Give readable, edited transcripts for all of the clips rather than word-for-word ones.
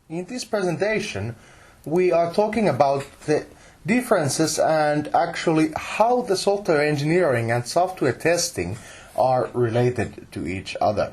In this presentation, we are talking about the differences and actually how the software engineering and software testing are related to each other.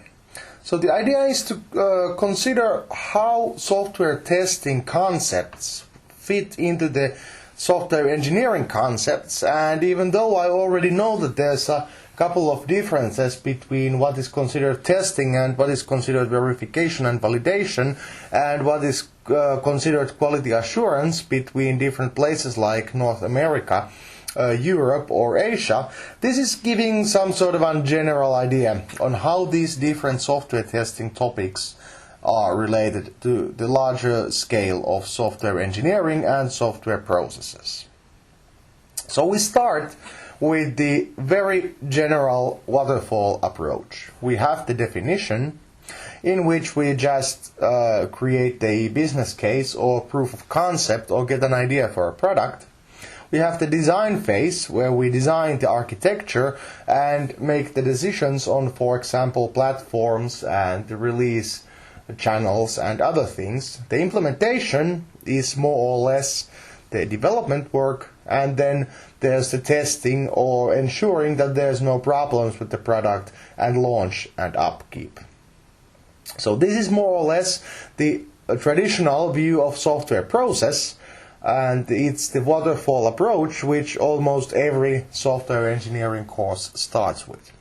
So the idea is to consider how software testing concepts fit into the software engineering concepts, and even though I already know that there's a couple of differences between what is considered testing and what is considered verification and validation, and what is considered quality assurance between different places like North America, Europe or Asia, this is giving some sort of a general idea on how these different software testing topics are related to the larger scale of software engineering and software processes. So we start with the very general waterfall approach. We have the definition, in which we just create a business case or proof of concept or get an idea for a product. We have the design phase, where we design the architecture and make the decisions on, for example, platforms and the release channels and other things. The implementation is more or less the development work, and then there's the testing or ensuring that there's no problems with the product, and launch and upkeep. So this is more or less the traditional view of software process, and it's the waterfall approach which almost every software engineering course starts with.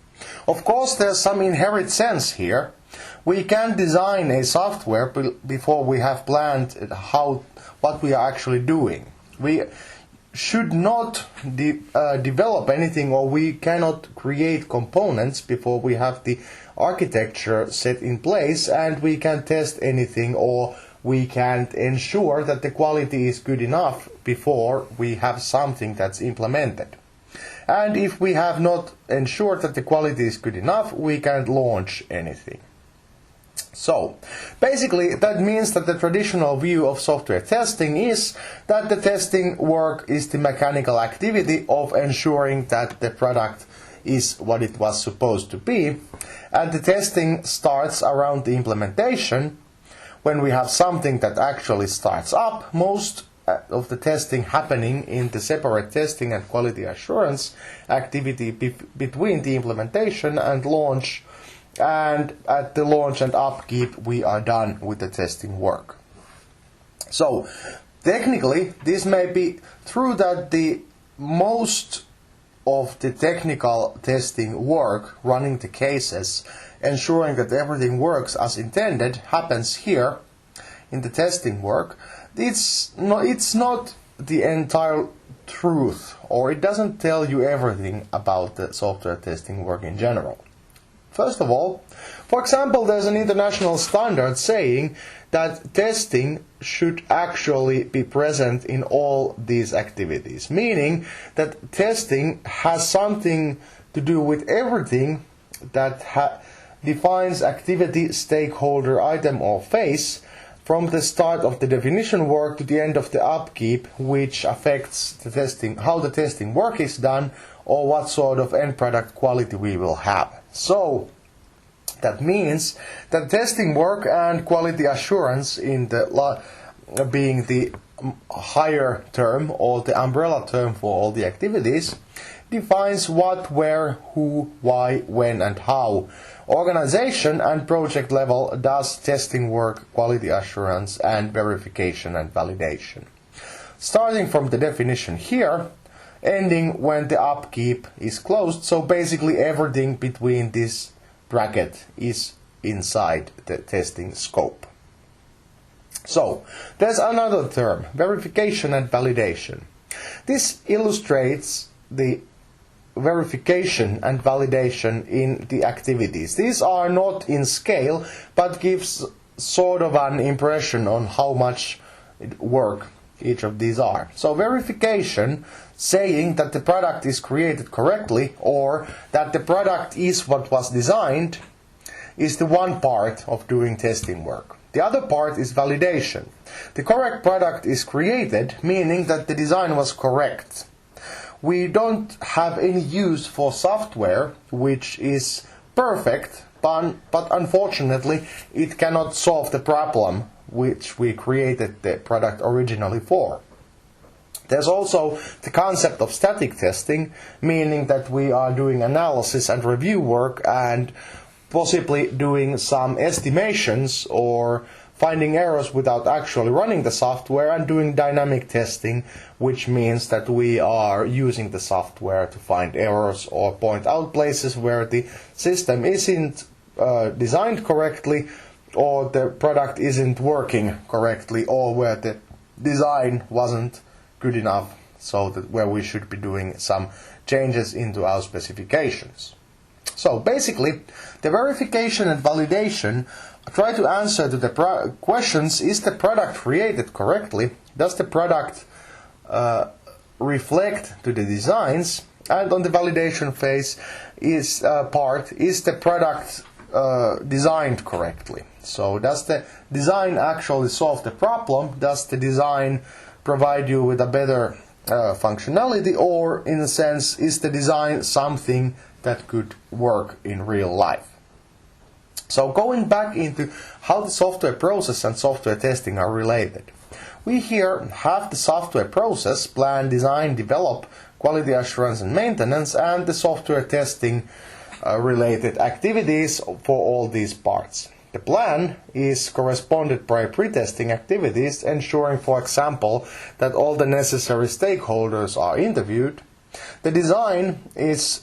Of course, there's some inherent sense here. We can design a software before we have planned what we are actually doing. We should not develop anything, or we cannot create components before we have the architecture set in place and we can test anything, or we can't ensure that the quality is good enough before we have something that's implemented. And if we have not ensured that the quality is good enough, we can't launch anything. So, basically that means that the traditional view of software testing is that the testing work is the mechanical activity of ensuring that the product is what it was supposed to be, and the testing starts around the implementation. When we have something that actually starts up, most of the testing happening in the separate testing and quality assurance activity between the implementation and launch, and at the launch and upkeep we are done with the testing work. So technically this may be true that the most of the technical testing work, running the cases, ensuring that everything works as intended, happens here in the testing work. It's not the entire truth, or it doesn't tell you everything about the software testing work in general. First of all, for example, there's an international standard saying that testing should actually be present in all these activities, meaning that testing has something to do with everything that defines activity, stakeholder, item or phase, from the start of the definition work to the end of the upkeep, which affects the testing, how the testing work is done, or what sort of end product quality we will have. So that means that testing work and quality assurance, in the being the higher term or the umbrella term for all the activities, defines what, where, who, why, when and how organization and project level does testing work, quality assurance and verification and validation. Starting from the definition here, ending when the upkeep is closed, so basically everything between this bracket is inside the testing scope. So, there's another term, verification and validation. This illustrates the verification and validation in the activities. These are not in scale, but gives sort of an impression on how much work each of these are. So verification, saying that the product is created correctly or that the product is what was designed, is the one part of doing testing work. The other part is validation. The correct product is created, meaning that the design was correct. we don't have any use for software which is perfect, but unfortunately it cannot solve the problem which we created the product originally for. There's also the concept of static testing, meaning that we are doing analysis and review work and possibly doing some estimations or finding errors without actually running the software, and doing dynamic testing, which means that we are using the software to find errors or point out places where the system isn't designed correctly, or the product isn't working correctly, or where the design wasn't good enough, so that where we should be doing some changes into our specifications. So basically, the verification and validation try to answer to the questions: is the product created correctly? Does the product reflect to the designs? And on the validation phase is the product designed correctly? So does the design actually solve the problem? Does the design provide you with a better functionality, or in a sense, is the design something that could work in real life? So going back into how the software process and software testing are related. We here have the software process: plan, design, develop, quality assurance and maintenance, and the software testing related activities for all these parts. The plan is corresponded by pre-testing activities, ensuring, for example, that all the necessary stakeholders are interviewed. The design is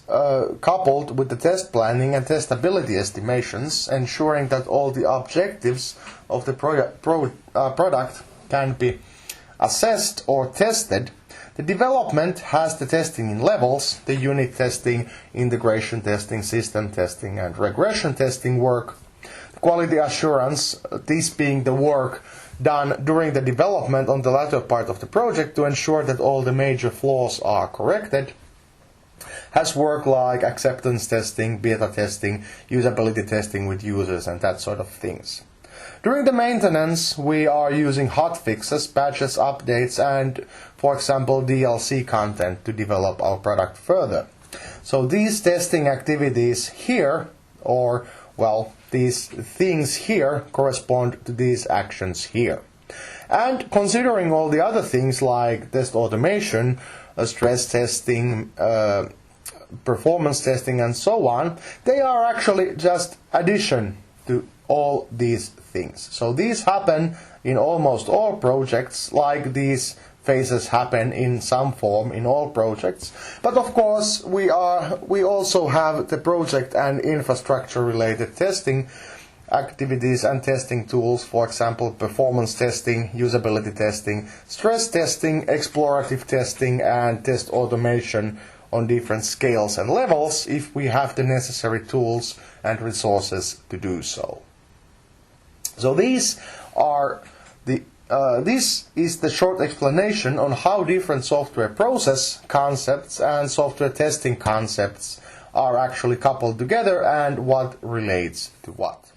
coupled with the test planning and testability estimations, ensuring that all the objectives of the product can be assessed or tested. The development has the testing in levels: the unit testing, integration testing, system testing, and regression testing work. Quality assurance, this being the work done during the development on the latter part of the project to ensure that all the major flaws are corrected, has work like acceptance testing, beta testing, usability testing with users, and that sort of things. During the maintenance, we are using hotfixes, patches, updates, and, for example, DLC content to develop our product further. So these testing activities here, or, well, these things here correspond to these actions here. And considering all the other things like test automation, stress testing, performance testing, and so on, they are actually just addition to all these things. So these happen in almost all projects, like these phases happen in some form in all projects. But of course, we also have the project and infrastructure related testing activities and testing tools, for example, performance testing, usability testing, stress testing, explorative testing, and test automation on different scales and levels if we have the necessary tools and resources to do so. So these are this is the short explanation on how different software process concepts and software testing concepts are actually coupled together and what relates to what.